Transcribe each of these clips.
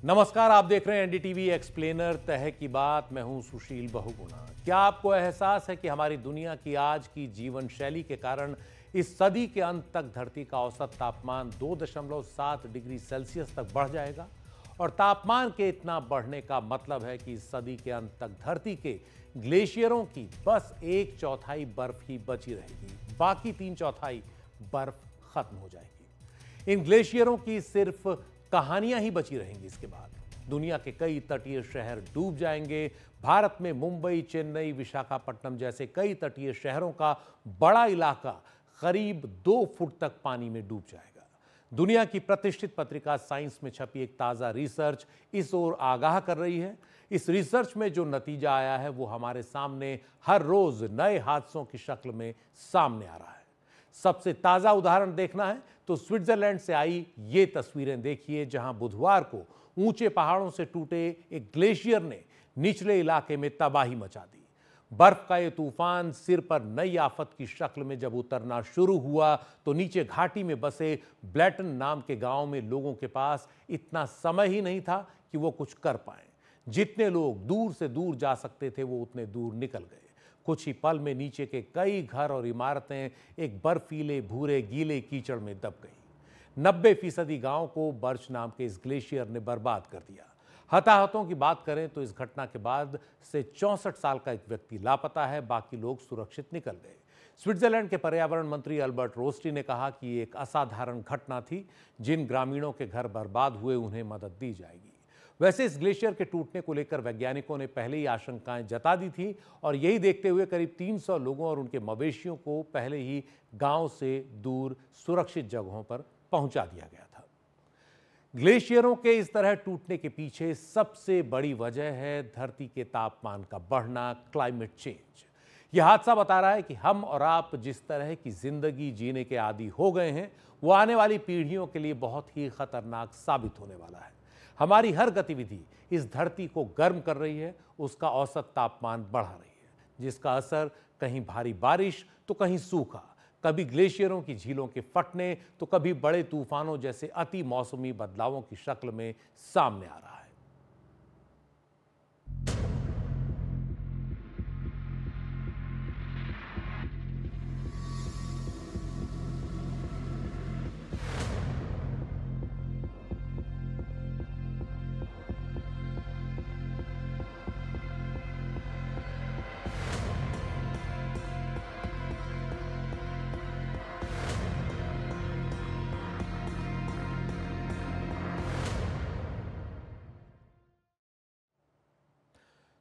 नमस्कार, आप देख रहे हैं एनडीटीवी एक्सप्लेनर तह की बात। मैं हूं सुशील बहुगुणा। क्या आपको एहसास है कि हमारी दुनिया की आज की जीवन शैली के कारण इस सदी के अंत तक धरती का औसत तापमान 2.7 डिग्री सेल्सियस तक बढ़ जाएगा? और तापमान के इतना बढ़ने का मतलब है कि इस सदी के अंत तक धरती के ग्लेशियरों की बस 1/4 बर्फ ही बची रहेगी, बाकी 3/4 बर्फ खत्म हो जाएगी। इन ग्लेशियरों की सिर्फ कहानियां ही बची रहेंगी। इसके बाद दुनिया के कई तटीय शहर डूब जाएंगे। भारत में मुंबई, चेन्नई, विशाखापट्टनम जैसे कई तटीय शहरों का बड़ा इलाका करीब 2 फुट तक पानी में डूब जाएगा। दुनिया की प्रतिष्ठित पत्रिका साइंस में छपी एक ताजा रिसर्च इस ओर आगाह कर रही है। इस रिसर्च में जो नतीजा आया है वो हमारे सामने हर रोज नए हादसों की शक्ल में सामने आ रहा है। सबसे ताजा उदाहरण देखना है तो स्विट्जरलैंड से आई ये तस्वीरें देखिए, जहां बुधवार को ऊंचे पहाड़ों से टूटे एक ग्लेशियर ने निचले इलाके में तबाही मचा दी। बर्फ का ये तूफान सिर पर नई आफत की शक्ल में जब उतरना शुरू हुआ तो नीचे घाटी में बसे ब्लैटन नाम के गांव में लोगों के पास इतना समय ही नहीं था कि वो कुछ कर पाए। जितने लोग दूर से दूर जा सकते थे वो उतने दूर निकल गए। कुछ ही पल में नीचे के कई घर और इमारतें एक बर्फीले भूरे गीले कीचड़ में दब गई। 90% गांव को बर्च नाम के इस ग्लेशियर ने बर्बाद कर दिया। हताहतों की बात करें तो इस घटना के बाद से 64 साल का एक व्यक्ति लापता है, बाकी लोग सुरक्षित निकल गए। स्विट्जरलैंड के पर्यावरण मंत्री अल्बर्ट रोस्टी ने कहा कि ये एक असाधारण घटना थी। जिन ग्रामीणों के घर बर्बाद हुए उन्हें मदद दी जाएगी। वैसे इस ग्लेशियर के टूटने को लेकर वैज्ञानिकों ने पहले ही आशंकाएं जता दी थी और यही देखते हुए करीब 300 लोगों और उनके मवेशियों को पहले ही गांव से दूर सुरक्षित जगहों पर पहुंचा दिया गया था। ग्लेशियरों के इस तरह टूटने के पीछे सबसे बड़ी वजह है धरती के तापमान का बढ़ना, क्लाइमेट चेंज। यह हादसा बता रहा है कि हम और आप जिस तरह की जिंदगी जीने के आदी हो गए हैं वो आने वाली पीढ़ियों के लिए बहुत ही खतरनाक साबित होने वाला है। हमारी हर गतिविधि इस धरती को गर्म कर रही है, उसका औसत तापमान बढ़ा रही है, जिसका असर कहीं भारी बारिश तो कहीं सूखा, कभी ग्लेशियरों की झीलों के फटने तो कभी बड़े तूफानों जैसे अति मौसमी बदलावों की शक्ल में सामने आ रहा है।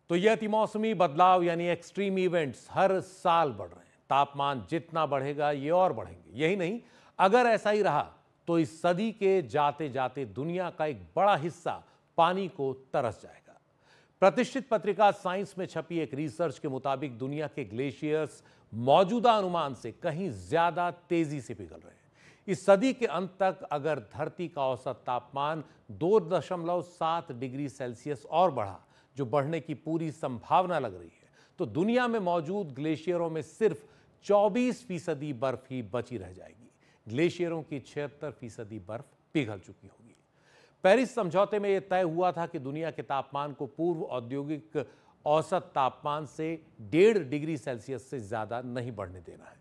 तो ये अतिमौसमी बदलाव यानी एक्सट्रीम इवेंट्स हर साल बढ़ रहे हैं। तापमान जितना बढ़ेगा ये और बढ़ेंगे। यही नहीं, अगर ऐसा ही रहा तो इस सदी के जाते जाते दुनिया का एक बड़ा हिस्सा पानी को तरस जाएगा। प्रतिष्ठित पत्रिका साइंस में छपी एक रिसर्च के मुताबिक दुनिया के ग्लेशियर्स मौजूदा अनुमान से कहीं ज्यादा तेजी से पिघल रहे हैं। इस सदी के अंत तक अगर धरती का औसत तापमान 2.7 डिग्री सेल्सियस और बढ़ा, जो बढ़ने की पूरी संभावना लग रही है, तो दुनिया में मौजूद ग्लेशियरों में सिर्फ 24% बर्फ ही बची रह जाएगी। ग्लेशियरों की 76% बर्फ पिघल चुकी होगी। पेरिस समझौते में यह तय हुआ था कि दुनिया के तापमान को पूर्व औद्योगिक औसत तापमान से 1.5 डिग्री सेल्सियस से ज्यादा नहीं बढ़ने देना है।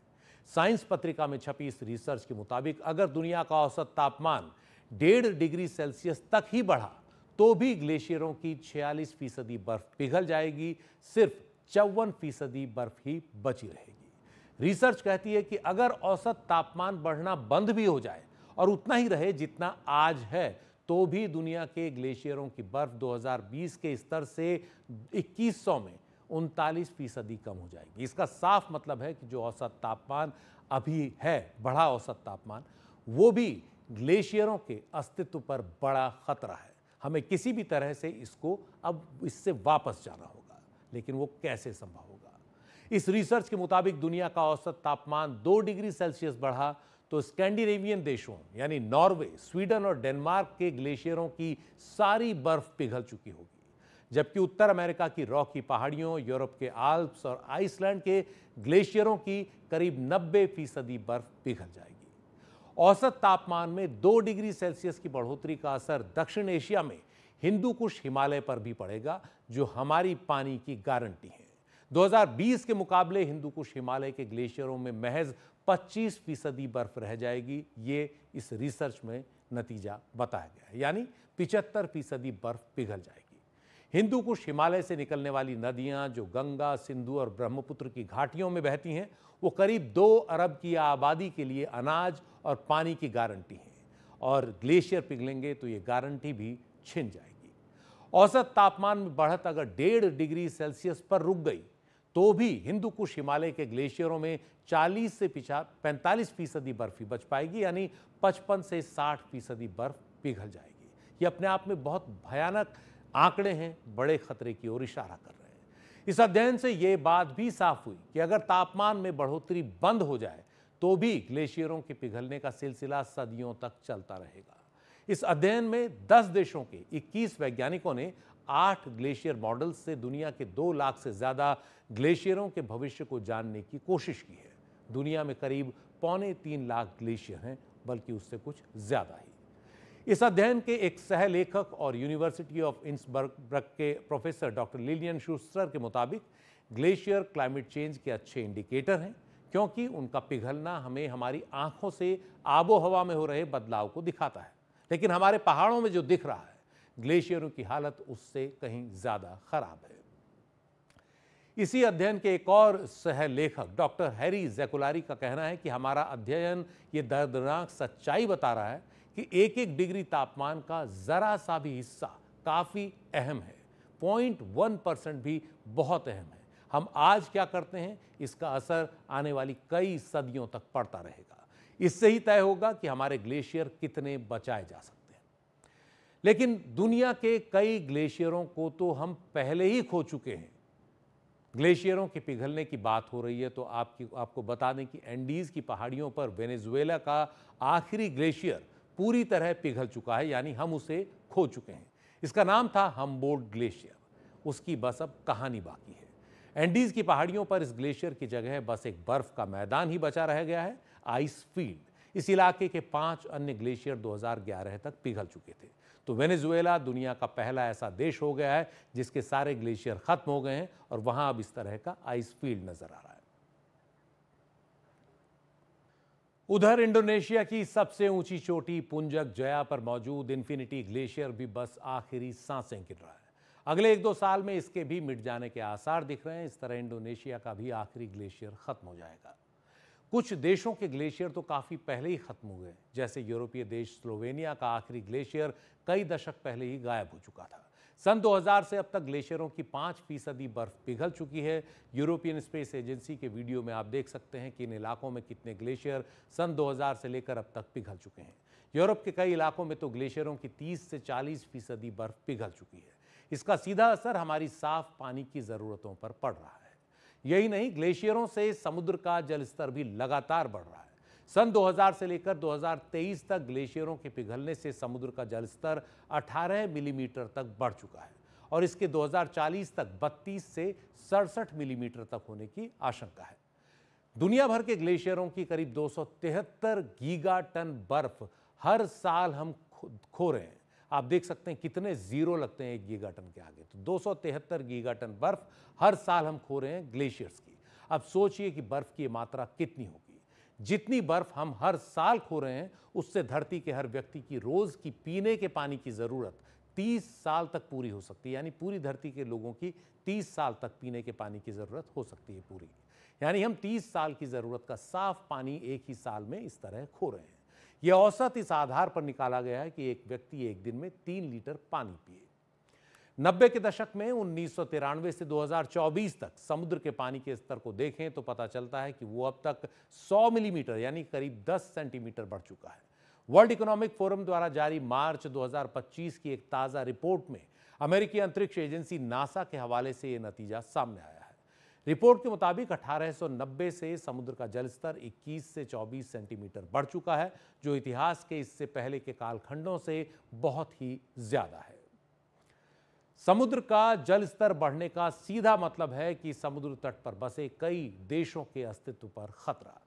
साइंस पत्रिका में छपी इस रिसर्च के मुताबिक अगर दुनिया का औसत तापमान 1.5 डिग्री सेल्सियस तक ही बढ़ा तो भी ग्लेशियरों की 46% बर्फ पिघल जाएगी, सिर्फ 54% बर्फ ही बची रहेगी। रिसर्च कहती है कि अगर औसत तापमान बढ़ना बंद भी हो जाए और उतना ही रहे जितना आज है, तो भी दुनिया के ग्लेशियरों की बर्फ 2020 के स्तर से 2100 में 39% कम हो जाएगी। इसका साफ मतलब है कि जो औसत तापमान अभी है, बढ़ा औसत तापमान, वो भी ग्लेशियरों के अस्तित्व पर बड़ा खतरा है। हमें किसी भी तरह से अब इससे वापस जाना होगा, लेकिन वो कैसे संभव होगा? इस रिसर्च के मुताबिक दुनिया का औसत तापमान 2 डिग्री सेल्सियस बढ़ा तो स्कैंडिनेवियन देशों यानी नॉर्वे, स्वीडन और डेनमार्क के ग्लेशियरों की सारी बर्फ पिघल चुकी होगी, जबकि उत्तर अमेरिका की रॉकी पहाड़ियों, यूरोप के आल्प्स और आइसलैंड के ग्लेशियरों की करीब 90% बर्फ पिघल जाएगी। औसत तापमान में 2 डिग्री सेल्सियस की बढ़ोतरी का असर दक्षिण एशिया में हिंदू कुश हिमालय पर भी पड़ेगा, जो हमारी पानी की गारंटी है। 2020 के मुकाबले हिंदू कुश हिमालय के ग्लेशियरों में महज 25% बर्फ रह जाएगी। ये इस रिसर्च में नतीजा बताया गया है, यानी 75% बर्फ पिघल जाएगी। हिंदू कुश हिमालय से निकलने वाली नदियां जो गंगा, सिंधु और ब्रह्मपुत्र की घाटियों में बहती हैं, वो करीब 2 अरब की आबादी के लिए अनाज और पानी की गारंटी हैं, और ग्लेशियर पिघलेंगे तो ये गारंटी भी छिन जाएगी। औसत तापमान में बढ़त अगर 1.5 डिग्री सेल्सियस पर रुक गई तो भी हिंदू कुश हिमालय के ग्लेशियरों में 40 से 45% बर्फ ही बच पाएगी, यानी 55 से 60% बर्फ पिघल जाएगी। ये अपने आप में बहुत भयानक आंकड़े हैं, बड़े खतरे की ओर इशारा कर रहे हैं। इस अध्ययन से ये बात भी साफ हुई कि अगर तापमान में बढ़ोतरी बंद हो जाए तो भी ग्लेशियरों के पिघलने का सिलसिला सदियों तक चलता रहेगा। इस अध्ययन में 10 देशों के 21 वैज्ञानिकों ने 8 ग्लेशियर मॉडल्स से दुनिया के 2 लाख से ज्यादा ग्लेशियरों के भविष्य को जानने की कोशिश की है। दुनिया में करीब 2.25 लाख ग्लेशियर हैं, बल्कि उससे कुछ ज्यादा ही। इस अध्ययन के एक सहलेखक और यूनिवर्सिटी ऑफ इंसबर्ग के प्रोफेसर डॉक्टर लिलियन शूस्टर के मुताबिक ग्लेशियर क्लाइमेट चेंज के अच्छे इंडिकेटर हैं, क्योंकि उनका पिघलना हमें हमारी आंखों से आबो हवा में हो रहे बदलाव को दिखाता है, लेकिन हमारे पहाड़ों में जो दिख रहा है, ग्लेशियरों की हालत उससे कहीं ज्यादा खराब है। इसी अध्ययन के एक और सहलेखक डॉक्टर हैरी जैकुलारी का कहना है कि हमारा अध्ययन ये दर्दनाक सच्चाई बता रहा है कि 1-1 डिग्री तापमान का जरा सा भी हिस्सा काफी अहम है। 0.1% भी बहुत अहम है। हम आज क्या करते हैं, इसका असर आने वाली कई सदियों तक पड़ता रहेगा। इससे ही तय होगा कि हमारे ग्लेशियर कितने बचाए जा सकते हैं। लेकिन दुनिया के कई ग्लेशियरों को तो हम पहले ही खो चुके हैं। ग्लेशियरों के पिघलने की बात हो रही है तो आपको बता दें कि एंडीज की पहाड़ियों पर वेनेजुएला का आखिरी ग्लेशियर पूरी तरह पिघल चुका है, यानी हम उसे खो चुके हैं। इसका नाम था हम्बोल्ट ग्लेशियर। उसकी बस अब कहानी बाकी है। एंडीज की पहाड़ियों पर इस ग्लेशियर की जगह बस एक बर्फ का मैदान ही बचा रह गया है, आइस फील्ड। इस इलाके के 5 अन्य ग्लेशियर 2011 तक पिघल चुके थे। तो वेनेजुएला दुनिया का पहला ऐसा देश हो गया है जिसके सारे ग्लेशियर खत्म हो गए हैं और वहां अब इस तरह का आइस फील्ड नजर आ रहा है। उधर इंडोनेशिया की सबसे ऊंची चोटी पुंजक जया पर मौजूद इन्फिनिटी ग्लेशियर भी बस आखिरी सांसें गिर रहा है। अगले 1-2 साल में इसके भी मिट जाने के आसार दिख रहे हैं। इस तरह इंडोनेशिया का भी आखिरी ग्लेशियर खत्म हो जाएगा। कुछ देशों के ग्लेशियर तो काफी पहले ही खत्म हो गए, जैसे यूरोपीय देश स्लोवेनिया का आखिरी ग्लेशियर कई दशक पहले ही गायब हो चुका था। सन 2000 से अब तक ग्लेशियरों की 5% बर्फ पिघल चुकी है। यूरोपियन स्पेस एजेंसी के वीडियो में आप देख सकते हैं कि इन इलाकों में कितने ग्लेशियर सन 2000 से लेकर अब तक पिघल चुके हैं। यूरोप के कई इलाकों में तो ग्लेशियरों की 30 से 40% बर्फ पिघल चुकी है। इसका सीधा असर हमारी साफ पानी की जरूरतों पर पड़ रहा है। यही नहीं, ग्लेशियरों से समुद्र का जलस्तर भी लगातार बढ़ रहा है। सन 2000 से लेकर 2023 तक ग्लेशियरों के पिघलने से समुद्र का जलस्तर 18 मिलीमीटर तक बढ़ चुका है और इसके 2040 तक 32 से 67 मिलीमीटर तक होने की आशंका है। दुनिया भर के ग्लेशियरों की करीब 273 गीगा टन बर्फ हर साल हम खो रहे हैं। आप देख सकते हैं कितने जीरो लगते हैं 1 गीगा टन के आगे। तो 273 गीगा टन बर्फ हर साल हम खो रहे हैं ग्लेशियर्स की। अब सोचिए कि बर्फ की मात्रा कितनी होगी। जितनी बर्फ हम हर साल खो रहे हैं, उससे धरती के हर व्यक्ति की रोज की पीने के पानी की जरूरत 30 साल तक पूरी हो सकती है। यानी पूरी धरती के लोगों की 30 साल तक पीने के पानी की जरूरत हो सकती है पूरी। यानी हम 30 साल की जरूरत का साफ पानी एक ही साल में इस तरह खो रहे हैं। यह औसत इस आधार पर निकाला गया है कि एक व्यक्ति एक दिन में 3 लीटर पानी पिए। 90 के दशक में 1993 से 2024 तक समुद्र के पानी के स्तर को देखें तो पता चलता है कि वो अब तक 100 मिलीमीटर यानी करीब 10 सेंटीमीटर बढ़ चुका है। वर्ल्ड इकोनॉमिक फोरम द्वारा जारी मार्च 2025 की एक ताजा रिपोर्ट में अमेरिकी अंतरिक्ष एजेंसी नासा के हवाले से यह नतीजा सामने आया है। रिपोर्ट के मुताबिक 1890 से समुद्र का जलस्तर 21 से 24 सेंटीमीटर बढ़ चुका है, जो इतिहास के इससे पहले के कालखंडों से बहुत ही ज्यादा है। समुद्र का जल स्तर बढ़ने का सीधा मतलब है कि समुद्र तट पर बसे कई देशों के अस्तित्व पर खतरा।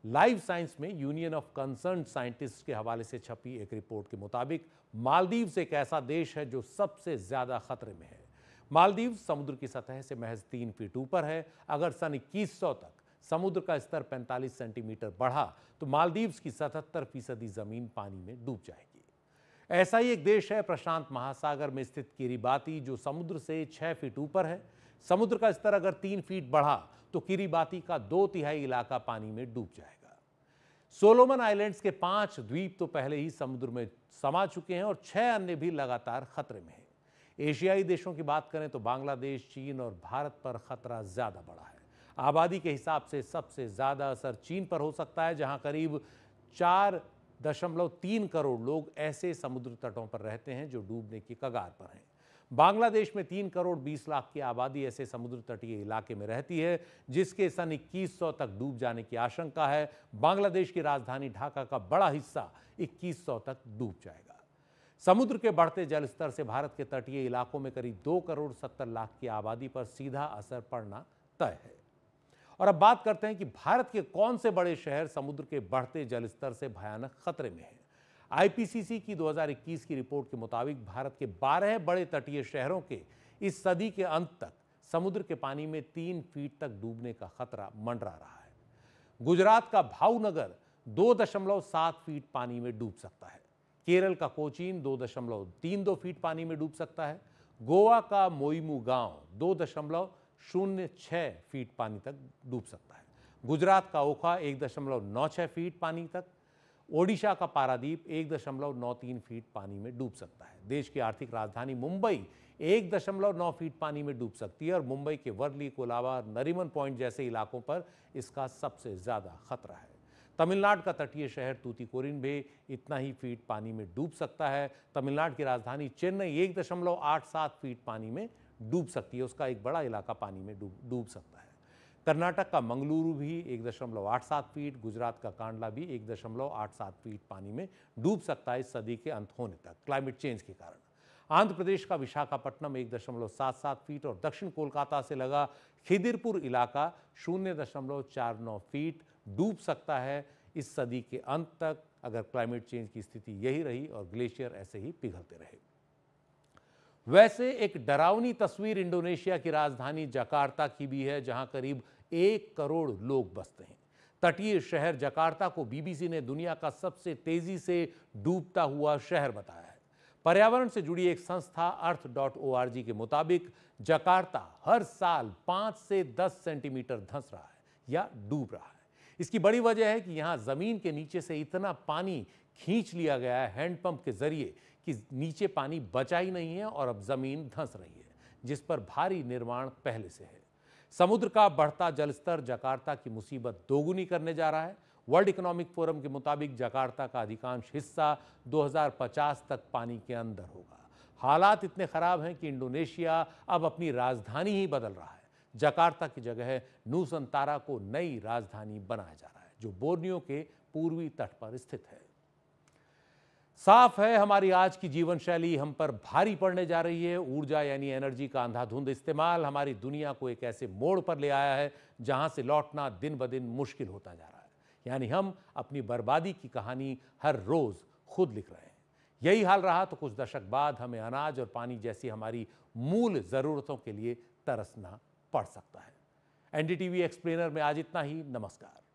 लाइफ साइंस में यूनियन ऑफ कंसर्न साइंटिस्ट के हवाले से छपी एक रिपोर्ट के मुताबिक मालदीव्स एक ऐसा देश है जो सबसे ज्यादा खतरे में है। मालदीव समुद्र की सतह से महज 3 फीट ऊपर है। अगर सन 2100 तक समुद्र का स्तर 45 सेंटीमीटर बढ़ा तो मालदीव्स की 77% जमीन पानी में डूब जाएगी। ऐसा ही एक देश है प्रशांत महासागर में स्थित किरिबाती, जो समुद्र से 6 फीट ऊपर है। समुद्र का स्तर अगर 3 फीट बढ़ा तो किरिबाती का 2/3 इलाका पानी में डूब जाएगा। सोलोमन आइलैंड्स के 5 द्वीप तो पहले ही समुद्र में समा चुके हैं और 6 अन्य भी लगातार खतरे में हैं। एशियाई देशों की बात करें तो बांग्लादेश, चीन और भारत पर खतरा ज्यादा बड़ा है। आबादी के हिसाब से सबसे ज्यादा असर चीन पर हो सकता है, जहां करीब 4.3 करोड़ लोग ऐसे समुद्र तटों पर रहते हैं जो डूबने की कगार पर हैं। बांग्लादेश में 3 करोड़ 20 लाख की आबादी ऐसे समुद्र तटीय इलाके में रहती है, जिसके सन 2100 तक डूब जाने की आशंका है। बांग्लादेश की राजधानी ढाका का बड़ा हिस्सा 2100 तक डूब जाएगा। समुद्र के बढ़ते जलस्तर से भारत के तटीय इलाकों में करीब 2 करोड़ 70 लाख की आबादी पर सीधा असर पड़ना तय है। और अब बात करते हैं कि भारत के कौन से बड़े शहर समुद्र के बढ़ते जलस्तर से भयानक खतरे में हैं। आईपीसीसी की 2021 की रिपोर्ट के मुताबिक भारत के 12 बड़े तटीय शहरों के इस सदी के अंत तक समुद्र के पानी में 3 फीट तक डूबने का खतरा मंडरा रहा है। गुजरात का भावनगर 2.7 फीट पानी में डूब सकता है। केरल का कोचीन 2.32 फीट पानी में डूब सकता है। गोवा का मोइमू गांव 2.06 फीट पानी तक डूब सकता है। गुजरात का ओखा 1.96 फीट पानी तक। ओडिशा का पारादीप 1.93 फीट पानी में डूब सकता है। देश की आर्थिक राजधानी मुंबई 1.9 फीट पानी में डूब सकती है और मुंबई के वर्ली, कोलाबा, नरीमन पॉइंट जैसे इलाकों पर इसका सबसे ज्यादा खतरा है। तमिलनाडु का तटीय शहर तूतीकोरिन भी इतना ही फीट पानी में डूब सकता है। तमिलनाडु की राजधानी चेन्नई 1.87 फीट पानी में डूब सकती है, उसका एक बड़ा इलाका पानी में डूब सकता है। कर्नाटक का मंगलुरु भी 1.87 फीट, गुजरात का कांडला भी 1.87 फीट पानी में डूब सकता है इस सदी के अंत होने तक, क्लाइमेट चेंज के कारण। आंध्र प्रदेश का विशाखापट्टनम 1.77 फीट और दक्षिण कोलकाता से लगा खिदिरपुर इलाका 0.49 फीट डूब सकता है इस सदी के अंत तक, अगर क्लाइमेट चेंज की स्थिति यही रही और ग्लेशियर ऐसे ही पिघलते रहे। वैसे एक डरावनी तस्वीर इंडोनेशिया की राजधानी जकार्ता की भी है, जहां करीब 1 करोड़ लोग बसते हैं। तटीय शहर जकार्ता को बीबीसी ने दुनिया का सबसे तेजी से डूबता हुआ शहर बताया है। पर्यावरण से जुड़ी एक संस्था अर्थ.org के मुताबिक जकार्ता हर साल 5 से 10 सेंटीमीटर धंस रहा है या डूब रहा है। इसकी बड़ी वजह है कि यहां जमीन के नीचे से इतना पानी खींच लिया गया है हैंडपंप के जरिए कि नीचे पानी बचा ही नहीं है और अब जमीन धंस रही है, जिस पर भारी निर्माण पहले से है। समुद्र का बढ़ता जलस्तर जकार्ता की मुसीबत दोगुनी करने जा रहा है। वर्ल्ड इकोनॉमिक फोरम के मुताबिक जकार्ता का अधिकांश हिस्सा 2050 तक पानी के अंदर होगा। हालात इतने खराब हैं कि इंडोनेशिया अब अपनी राजधानी ही बदल रहा है। जकार्ता की जगह नूसंतारा को नई राजधानी बनाया जा रहा है, जो बोर्नियो के पूर्वी तट पर स्थित है। साफ है हमारी आज की जीवन शैली हम पर भारी पड़ने जा रही है। ऊर्जा यानी एनर्जी का अंधाधुंध इस्तेमाल हमारी दुनिया को एक ऐसे मोड़ पर ले आया है जहां से लौटना दिन ब दिन मुश्किल होता जा रहा है। यानी हम अपनी बर्बादी की कहानी हर रोज खुद लिख रहे हैं। यही हाल रहा तो कुछ दशक बाद हमें अनाज और पानी जैसी हमारी मूल जरूरतों के लिए तरसना पड़ सकता है। एनडीटीवी एक्सप्लेनर में आज इतना ही। नमस्कार।